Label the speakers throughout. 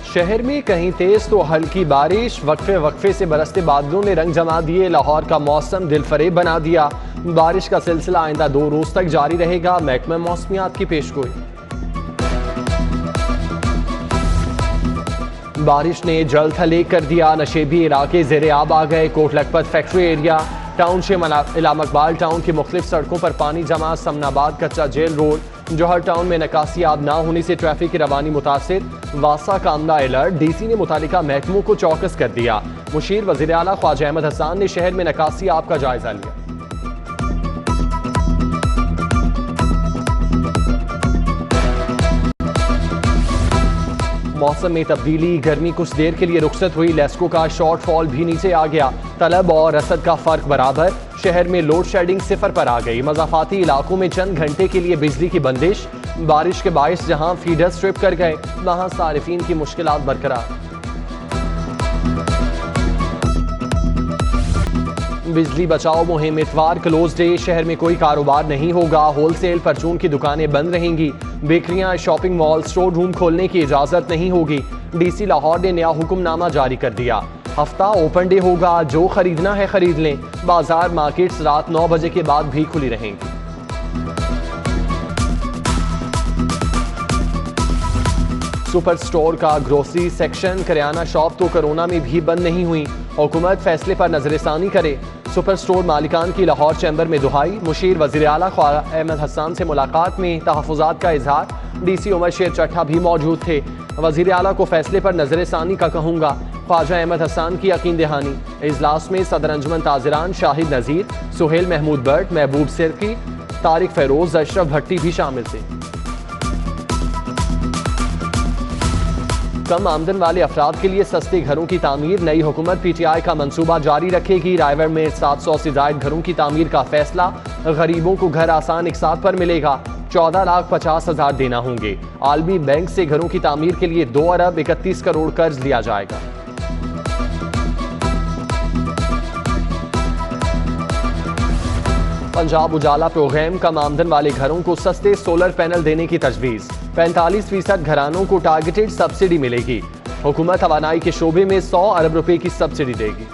Speaker 1: शहर में कहीं तेज तो हल्की बारिश, वक्फे वक्फे से बरसते बादलों ने रंग जमा दिए। लाहौर का मौसम दिलफरेब बना दिया। बारिश का सिलसिला आइंदा 2 रोज तक जारी रहेगा, महकमा मौसमियात की पेशगोई। बारिश ने जल थले कर दिया, नशेबी इलाके ज़ेरे आब आ गए। Kot Lakhpat factory area, township Allama Iqbal town की मुख्तलिफ सड़कों पर पानी जमा। समनाबाद कच्चा जेल रोड, जौहर टाउन में निकासी आब ना होने से ट्रैफिक की रवानी मुतासिर। वासा कामना अलर्ट, डीसी ने मुतालिका महकमों को चौकस कर दिया। मुशीर वज़ीर आला ख्वाजा अहमद हसन ने शहर में निकासी आब का जायजा लिया। मौसम में तब्दीली, गर्मी कुछ देर के लिए रुखसत हुई। लेस्को का शॉर्टफॉल भी नीचे आ गया। तलब और रसद का फर्क बराबर। शहर में लोड शेडिंग 0 पर आ गई। मज़ाफाती इलाकों में चंद घंटे के लिए बिजली की बंदिश। बारिश के बायस जहां फीडर स्ट्रिप कर गए, वहां सारिफीन की मुश्किलात बरकरार। बिजली बचाओ मुहिम इतवार क्लोज डे। शहर में कोई कारोबार नहीं होगा। होलसेल परचून की दुकानें बंद रहेंगी। बेकरियां, शॉपिंग मॉल, स्टोर रूम खोलने की इजाजत नहीं होगी। डीसी लाहौर ने नया हुक्मनामा जारी कर दिया। हफ्ता ओपन डे होगा, जो खरीदना है खरीद लें। बाजार मार्केट्स रात 9 बजे के बाद भी खुली रहेंगी। सुपर स्टोर का ग्रोसरी सेक्शन, करियाना शॉप तो कोरोना में भी बंद नहीं हुई। हुकूमत फैसले पर नजरसानी करे। सुपर स्टोर मालिकान की लाहौर चैम्बर में दुहाई। मुशीर वज़ीर आला ख्वाजा अहमद हसन से मुलाकात में तहफ़्फ़ुज़ात का इजहार। डीसी उमर शेर चट्ठा भी मौजूद थे। वज़ीर आला को फैसले पर नजरसानी का कहूँगा, ख्वाजा अहमद हसन की यकीन दहानी। इजलास में सदर अंजुमन ताज़रान शाहिद नज़ीर, सुहेल महमूद बट, महबूब सिरकी, तारिक फ़ैरोज़, अशरफ भट्टी भी शामिल थे। कम आमदन वाले अफराद के लिए सस्ते घरों की तामीर, नई हुकूमत PTI का मंसूबा जारी रखेगी। रायवर में 700 से ज़ायद घरों की तामीर का फैसला। गरीबों को घर आसान इकसाथ पर मिलेगा। 14,50,000 देना होंगे। आलमी बैंक से घरों की तामीर के लिए 2 अरब 31 करोड़ कर्ज लिया जाएगा। पंजाब उजाला प्रोग्राम, कम आमदन वाले घरों को सस्ते सोलर पैनल देने की तजवीज़। 45% घरानों को टारगेटेड सब्सिडी मिलेगी। हुकूमत तवानाई के शोबे में 100 अरब रुपए की सब्सिडी देगी।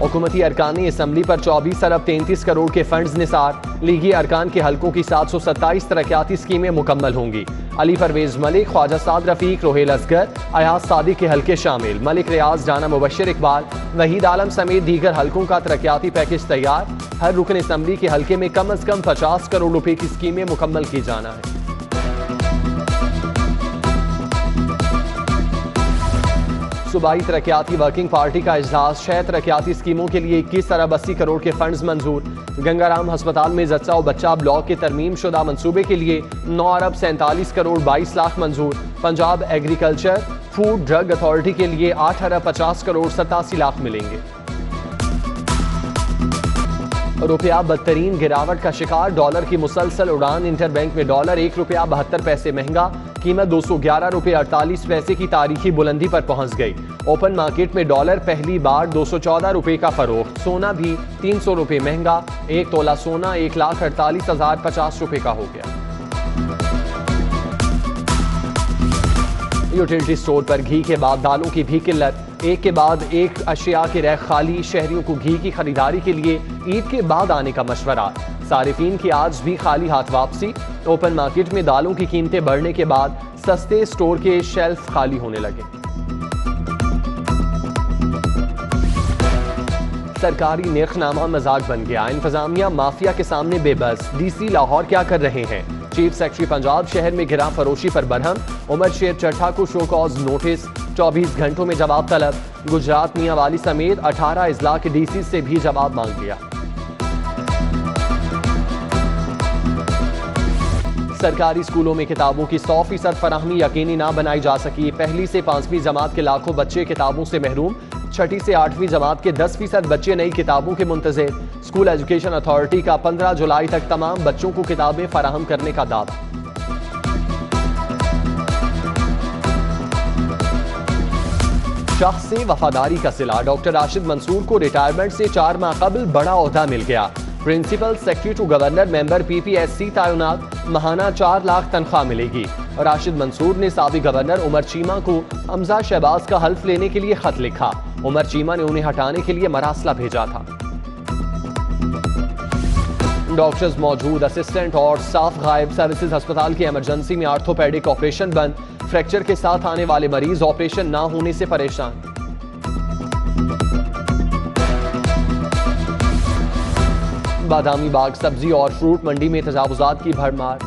Speaker 1: हुकूमती अरकान असम्बली पर 24 अरब 33 करोड़ के फंड्स निसार। लीगी अरकान के हलकों की 727 तरक्याती स्कीमें मुकम्मल होंगी। अली परवेज मलिक, ख्वाजा साद रफीक, रोहेल असगर, अयाज सादिक के हलके शामिल। मलिक रियाज, जाना मुबशर इकबाल, वहीद आलम समेत दीगर हलकों का तरक्याती पैकेज तैयार। हर रुकन असम्बली के हलके में कम अज कम 50 करोड़ रुपए की स्कीमें मुकम्मल की जाना है। सूबाई तरक्याती वर्किंग पार्टी का इजलास। 6 तरक्याती स्कीमों के लिए 21 अरब 80 करोड़ के फंड्स मंजूर। गंगाराम अस्पताल में जच्चा और बच्चा ब्लॉक के तरमीम शुदा मंसूबे के लिए 9 अरब 47 करोड़ 22 लाख मंजूर। Punjab agriculture food drug authority के लिए 8 अरब 50 करोड़ 87 लाख मिलेंगे। रुपया बदतरीन गिरावट का शिकार, डॉलर की मुसलसल उड़ान। इंटरबैंक में डॉलर 1 रुपया 72 पैसे महंगा। कीमत 211 रुपये 48 पैसे की तारीखी बुलंदी पर पहुंच गई। ओपन मार्केट में डॉलर पहली बार 214 रुपये का फरोख्त। सोना भी 300 रुपये महंगा। 1 तोला सोना 1,48,050 रुपये का हो गया। यूटिलिटी स्टोर पर घी के बाद दालों की भी किल्लत। एक के बाद एक अशिया के रैक खाली। शहरियों को घी की खरीदारी के लिए ईद के बाद आने का मशवरा। सारिफीन की आज भी खाली हाथ वापसी। ओपन मार्केट में दालों की कीमतें बढ़ने के बाद सस्ते स्टोर के शेल्फ खाली होने लगे। सरकारी निर्खनामा मजाक बन गया। इंतजामिया माफिया के सामने बेबस। डीसी लाहौर क्या कर रहे हैं? चीफ सेक्रेटरी पंजाब शहर में गिरा फरोशी पर बरहम। उमर शेर चट्ठा को शो कॉज नोटिस। 24 घंटों में जवाब तलब। गुजरात मियां वाली समेत 18 अजला के डीसी से भी जवाब मांग लिया। सरकारी स्कूलों में किताबों की 100% फराहमी यकीनी ना बनाई जा सकी। पहली से 5वीं जमात के लाखों बच्चे किताबों से महरूम। 6ठी से 8वीं जमात के 10% बच्चे नई किताबों के मुंतज़िर। स्कूल एजुकेशन अथॉरिटी का 15 जुलाई तक तमाम बच्चों को किताबें फराहम करने का दावा। शख्स से वफादारी का सिला। डॉक्टर राशिद मंसूर को रिटायरमेंट से 4 माह कबल बड़ा ओहदा मिल गया। Principal secretary to governor member PPSC तैनात, महाना 4 लाख तनख्वाह मिलेगी। राशिद मंसूर ने साबिक गवर्नर उमर चीमा को हमजा शहबाज का हल्फ लेने के लिए खत लिखा। उमर चीमा ने उन्हें हटाने के लिए मरासला भेजा था। डॉक्टर्स मौजूद, असिस्टेंट और स्टाफ गायब। सर्विसेज अस्पताल की इमरजेंसी में आर्थोपेडिक ऑपरेशन बंद। फ्रैक्चर के साथ आने वाले मरीज ऑपरेशन ना होने से परेशान। बादामी बाग सब्जी और फ्रूट मंडी में तजावुजात की भरमार।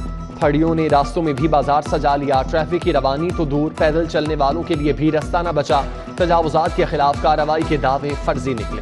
Speaker 1: फड़ियों ने रास्तों में भी बाजार सजा लिया। ट्रैफिक की रवानी तो दूर, पैदल चलने वालों के लिए भी रास्ता न बचा। तजावुजात के खिलाफ कार्रवाई के दावे फर्जी निकले।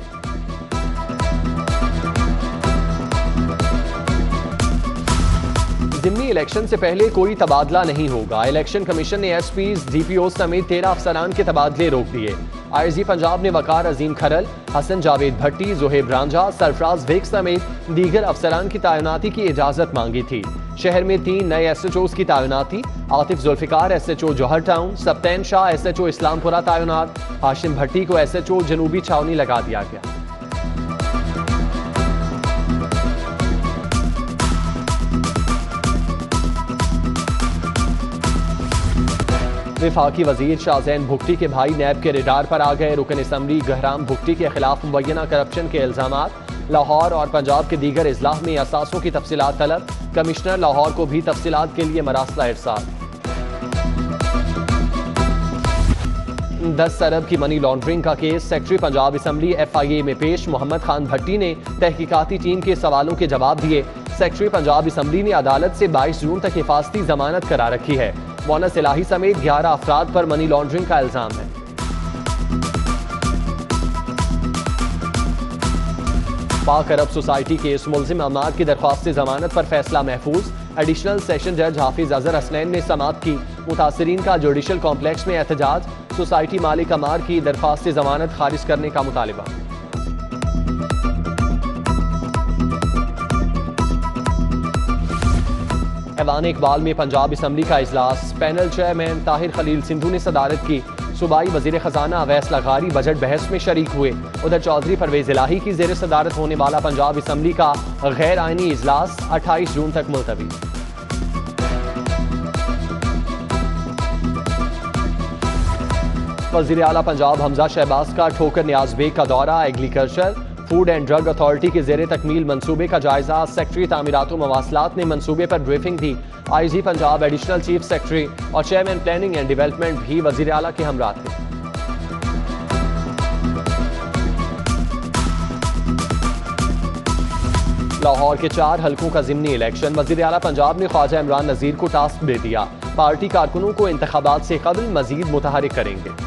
Speaker 1: ज़िमनी इलेक्शन से पहले कोई तबादला नहीं होगा। इलेक्शन कमीशन ने SPs, DPO समेत 13 अफसरान के तबादले रोक दिए। IG पंजाब ने वकार अजीम खरल, हसन जावेद भट्टी, ज़ुहैब रांझा, सरफराज बेग समेत दीगर अफसरान की तैनाती की इजाजत मांगी थी। शहर में 3 नए SHOs की तैनाती। आतिफ जुल्फिकार SHO जौहर टाउन, सप्तैन शाह SHO इस्लामपुरा तैनात। हाशिम भट्टी को SHO जनूबी छावनी लगा दिया गया। विफाकी वजीर शाहजैन भुगटी के भाई नैब के रडार पर आ गए। रुकन असम्बली गहराम भुगटी के खिलाफ मुबैना करप्शन के इल्जामात। लाहौर और पंजाब के दीगर इजलाह में असासों की तफसीलात तलब। कमिश्नर लाहौर को भी तफसीलात के लिए मरासला इरसाल। 10 अरब की मनी लॉन्ड्रिंग का case. Secretary Punjab assembly FIA में पेश। मोहम्मद खान भट्टी ने तहकीकाती टीम के सवालों के जवाब दिए। सेक्रेटरी पंजाब असम्बली ने अदालत से 22 जून तक हिफाजती जमानत करा रखी है। मोनस इलाही समेत 11 अफराद पर मनी लॉन्ड्रिंग का इल्जाम है। पाक अरब सोसाइटी केस। मुल्जिम अमाद की दरख्वास्त से जमानत पर फैसला महफूज। एडिशनल सेशन जज हाफिज अजहर हसनैन ने समाअत की। मुतासरीन का जुडिशल कॉम्प्लेक्स में एहतजाज। सोसाइटी मालिक अमार की दरख्वास्त से जमानत खारिज करने का मुतालिबा। ऐवान इकबाल में पंजाब असम्बली का इजलास। पैनल चेयरमैन ताहिर खलील सिंधु ने सदारत की। सूबाई वजीर खजाना अवैस लगारी बजट बहस में शरीक हुए। उधर चौधरी परवेज इलाही की जेर सदारत होने वाला पंजाब असम्बली का गैर आइनी इजलास 28 जून तक मुलतवी। वजीर आला पंजाब हमजा शहबाज का ठोकर नियाज बेग का दौरा। Agriculture food and drug authority के जेर तकमील मंसूबे का जायजा। सेक्रेटरी तामीरात व मवासलात ने मंसूबे पर ब्रीफिंग दी। IG Punjab, additional chief secretary और चेयरमैन प्लानिंग एंड डेवलपमेंट भी वजीर आला के हमरा थे। लाहौर के 4 हलकों का ज़िमनी इलेक्शन। वजीर आला पंजाब ने ख्वाजा इमरान नज़ीर को टास्क दे दिया। पार्टी कारकुनों को इंतखाबात से कबल मजीद मुतहरिक करेंगे।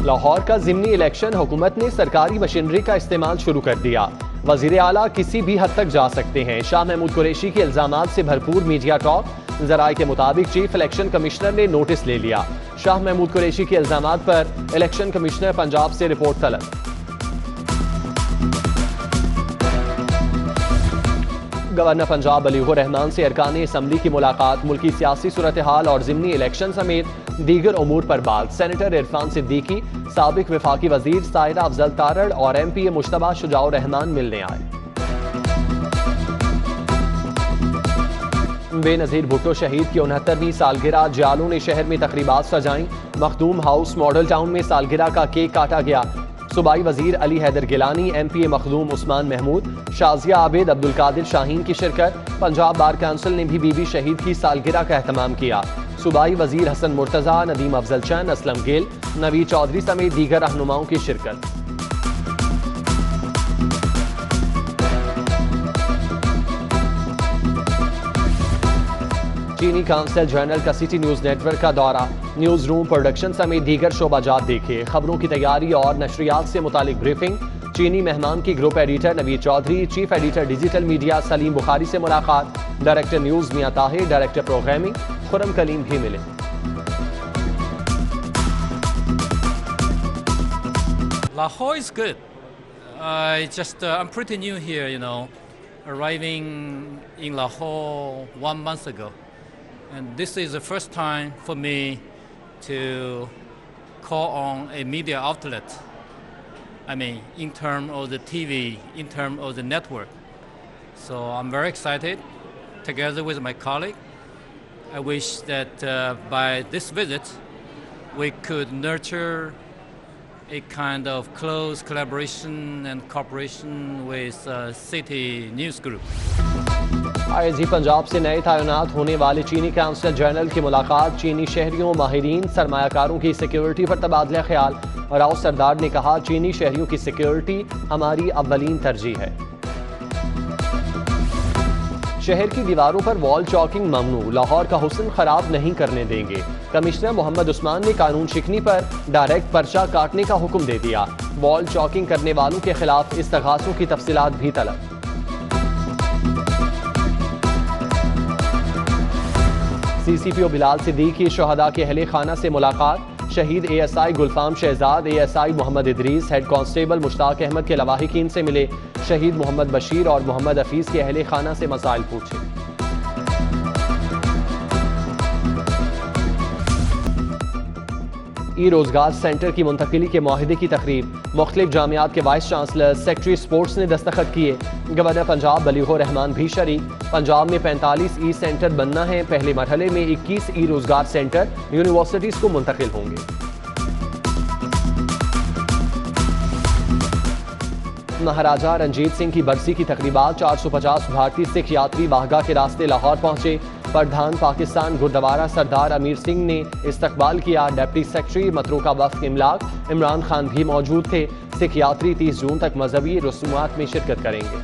Speaker 1: लाहौर का ज़िमनी इलेक्शन। हुकूमत ने सरकारी मशीनरी का इस्तेमाल शुरू कर दिया। वजीर आला किसी भी हद तक जा सकते हैं। शाह महमूद कुरैशी के इल्जामात से भरपूर मीडिया टॉक। जराये के मुताबिक चीफ इलेक्शन कमिश्नर ने नोटिस ले लिया। शाह महमूद कुरैशी के इल्जामात पर इलेक्शन कमिश्नर पंजाब से रिपोर्ट तलब। गवर्नर पंजाब अलीगुर रहमान से अरकान असम्बली की मुलाकात। मुल्की सियासी सूरत हाल और ज़िमनी इलेक्शन समेत दीगर उमूर पर बात। सेनेटर इरफान सिद्दीकी, साबिक वफाकी वजीर साहिरा अफजल तारड़ और MPA मुश्तबा शुजाउर रहमान मिलने आए। बेनज़ीर भुट्टो शहीद की 69वीं सालगिरह। जियालों ने शहर में तकरीबात सजाई। मखदूम हाउस मॉडल टाउन में सालगिरह का केक काटा गया। सूबाई वजीर अली हैदर गिलानी, MPA मखदूम उस्मान महमूद, शाजिया आबिद, अब्दुल कादिर शाहीन की शिरकत। पंजाब बार काउंसिल ने भी बीबी शहीद की सालगिरह का एहतमाम किया। सूबाई वजीर हसन मुर्तजा, नदीम अफजल चंद, असलम गेल, नवीद चौधरी समेत दीगर रहनुमाओं की शिरकत। चीनी काउंसिल जनरल का सिटी न्यूज नेटवर्क का दौरा। न्यूज रूम, प्रोडक्शन समेत दीगर शोबाजात देखे। खबरों की तैयारी और नशरियात से मुतालिक ब्रीफिंग। चीनी मेहमान की group editor Naveed Chaudhry, chief editor digital media Saleem Bukhari से मुलाकात। Director news Mian Tahir, director programming Khurram Kaleem भी मिले।
Speaker 2: Lahore is good. I'm pretty new here, arriving in Lahore 1 month ago. And this is the first time for me to call on a media outlet I mean, in terms of the TV, in terms of the network. So I'm very excited. Together with my colleague, I wish that by this visit, we could nurture a kind of close collaboration and cooperation with City News Group.
Speaker 1: ISG Punjab से नए तैनात होने वाले चीनी council general की मुलाकात। चीनी शहरियों, माहिरीन, सरमायाकारों की सिक्योरिटी पर तबादला ख्याल। राव सरदार ने कहा, चीनी शहरियों की सिक्योरिटी हमारी अव्वलीन तरजीह है। शहर की दीवारों पर वॉल चॉकिंग ममनू, लाहौर का हुस्न खराब नहीं करने देंगे। कमिश्नर मोहम्मद उस्मान ने कानून शिकनी पर डायरेक्ट पर्चा काटने का हुक्म दे दिया। वॉल चॉकिंग करने वालों के खिलाफ इस्तगासों की तफसीलात भी तलब। CCPO बिलाल सिद्दीक की शहदा के अहले खाना से मुलाकात। शहीद ASI Gulfam Shahzad, ASI Mohammad Idris, head constable Mushtaq Ahmed के लवाहिकीन से मिले। शहीद मोहम्मद बशीर और मोहम्मद हफीज के अहले खाना से मसाइल पूछे। रोजगार सेंटर की मुंतकिली के माहिदे की तकरीब। मुख्तलिफ जामियात के वाइस चांसलर, सेक्रेटरी स्पोर्ट्स ने दस्तखत किए। गवर्नर पंजाब बलीगुर रहमान भी शरीक। पंजाब में 45 ई सेंटर बनना है। पहले मरहले में 21 ई रोजगार सेंटर यूनिवर्सिटीज को मुंतकिल होंगे। महाराजा रंजीत सिंह की बरसी की तकरीबात। 450 भारतीय सिख यात्री वाहगा के रास्ते लाहौर पहुंचे। प्रधान पाकिस्तान गुरुद्वारा सरदार अमीर सिंह ने इस्तकबाल किया। डिप्टी सेक्रेटरी मतरूका वफ्द इमलाक इमरान खान भी मौजूद थे। सिख यात्री 30 जून तक मजहबी रसूमात में शिरकत करेंगे।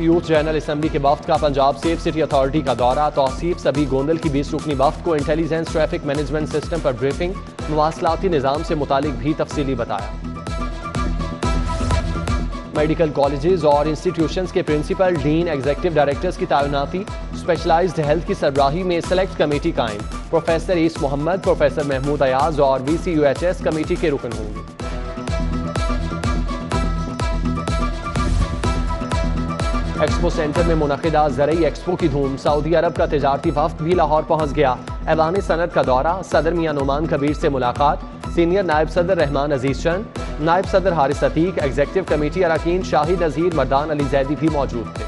Speaker 1: यूथ जनरल असम्बली के वफ्द का पंजाब सेफ सिटी अथॉरिटी का दौरा। तौसीफ सभी गोंदल की 20 रुकनी वफ्द को इंटेलिजेंस ट्रैफिक मैनेजमेंट सिस्टम पर ब्रीफिंग। मवासलाती निज़ाम से मुतालिक भी तफसीली बताया। मेडिकल कॉलेजेस और इंस्टीट्यूशंस के प्रिंसिपल, डीन, एग्जीक्यूटिव डायरेक्टर्स की तैनाती। स्पेशलाइज्ड हेल्थ की सरबराही में सेलेक्ट कमेटी कायम। प्रोफेसर ईस मोहम्मद, प्रोफेसर महमूद अयाज और VCUHS कमेटी के रुकन होंगे। एक्सपो सेंटर में मुनक़िदा ज़रई एक्सपो की धूम। सऊदी अरब का तिजारती वफ्द भी लाहौर पहुंच गया। ऐवान सनद का दौरा। सदर मियां नुमान कबीर से मुलाकात। सीनियर नायब सदर रहमान अजीज चंद, नायब सदर हारिस अतीक, एग्जीक्यूटिव कमेटी अरकान शाही नज़ीर, मर्दान अली जैदी भी मौजूद थे।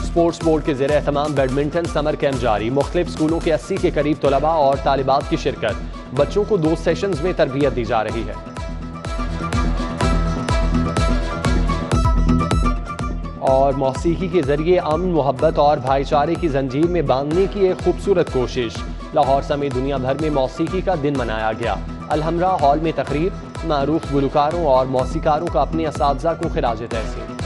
Speaker 1: स्पोर्ट्स बोर्ड के ज़ेरे एहतमाम बैडमिंटन समर कैंप जारी। मुख्तलिफ स्कूलों के 80 के करीब तलबा और तालिबात की शिरकत। बच्चों को 2 सेशंस में तरबियत दी जा रही है। और मौसीकी के जरिए अमन, मोहब्बत और भाईचारे की जंजीर में बांधने की एक खूबसूरत कोशिश। लाहौर समेत दुनिया भर में मौसीकी का दिन मनाया गया। अलहमरा हॉल में तकरीब। मारूफ गुलकारों और मौसीकारों का अपने असातिज़ा को खिराज तहसीन।